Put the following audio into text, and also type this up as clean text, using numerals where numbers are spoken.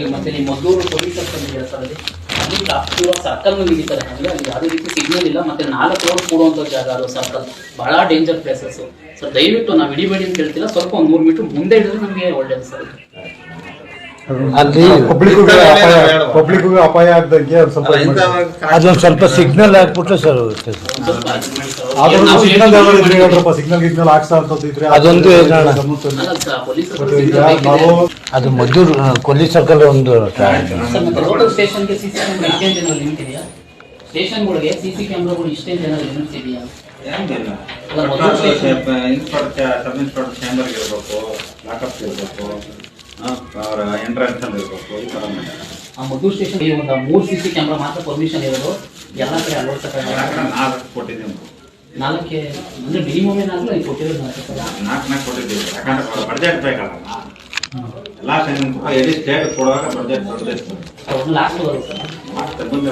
ಮತ್ತೆ ನಿಮ್ಮ Maddur police circle ಇದೆಯಲ್ಲ ಸರ್, ಅಲ್ಲಿ ಅಲ್ಲಿ ಸರ್ಕಲ್ ಹಿಡಿತಾರೆ. ಅಂದರೆ ಅಲ್ಲಿ ಯಾವುದೇ ರೀತಿ ಸಿಗ್ನಲ್ ಇಲ್ಲ, ಮತ್ತೆ 4 ರೋಡ್ ಕೂಡುವಂಥ ಜಾಗ ಅದು ಸರ್ಕಲ್. ಭಾಳ ಡೇಂಜರ್ ಪ್ಲೇಸಸ್ ಸರ್. ದಯವಿಟ್ಟು ನಾವು ಹಿಡಿಬೇಡಿ ಅಂತ ಹೇಳ್ತಿಲ್ಲ, ಸ್ವಲ್ಪ ಒಂದು 3 ಮೀಟರ್ ಮುಂದೆ ಹಿಡಿದ್ರೆ ನಮಗೆ ಒಳ್ಳೇದು ಸರ್. ಅಲ್ಲಿ ಪಬ್ಲಿಕ್ಗೂ ಅಪಾಯ ಆಗ್ದಂಗೆ ಅದೊಂದು ಸ್ವಲ್ಪ ಸಿಗ್ನಲ್ ಹಾಕ್ಬಿಟ್ರೆ ಸರ್ ಸಿಗ್ನಲ್ ಗಿಗ್ನಲ್ ಹಾಕ್ಸಾ ಅಂತಂದಿದ್ರೆ ಅದೊಂದು ಅದು ಮದ್ದೂರು ಕೊಲ್ಲಿ ಸರ್ಕಲ್ ಒಂದು ಲೋಕಲ್ ಸ್ಟೇಷನ್ಗೆ CC ಕ್ಯಾಮ್ರಾ ಇಷ್ಟೇನು ಜನ ಲಿಮಿಟ್ ಇದೆಯಾ? ಸ್ಟೇಷನ್ಗಳಿಗೆ CC ಕ್ಯಾಮ್ರಾಗಳು ಇಷ್ಟೇನು ಜನ ಲಿಮಿಟ್ಸ್ ಇದೆಯಾ? ಸಬ್ ಇನ್ಸ್ಪೆಕ್ಟರ್ ಚೇಂಬರ್ಗೆ ಇರಬೇಕು, ಲಾಕಪ್ ಇರಬೇಕು, ಅವರ ಎಂಟ್ರೆನ್ಸ್ ಅಲ್ಲಿ ಇರಬೇಕು. ಈ ಥರ ಆ ಮದ್ದೂರು ಸ್ಟೇಷನ್ ಒಂದು 3 CC ಕ್ಯಾಮ್ರಾ ಮಾತ್ರ ಪರ್ಮಿಷನ್ ಇರೋದು, ಎಲ್ಲ ಕಡೆ ಅಳವಡಿಸಕ್ಕೆ 4 ಕೊಟ್ಟಿದ್ದೀವಿ. 4 ಅಂದರೆ ಮಿನಿಮಮ್ ಏನಾದರೂ ಈಗ ಕೊಟ್ಟಿರೋದು 4 ಕೊಟ್ಟಿದ್ದೀವಿ. ಯಾಕಂದ್ರೆ ಬಡ್ಜೆಟ್ ಬೇಕಲ್ಲ, ಎಲ್ಲ ಎಡಿ ಸ್ಟೇಟ್ ಕೊಡುವಾಗ ಬಡ್ಜೆಟ್ ಲಾಸ್ಟ್ ಬರುತ್ತೆ ಮುಂದೆ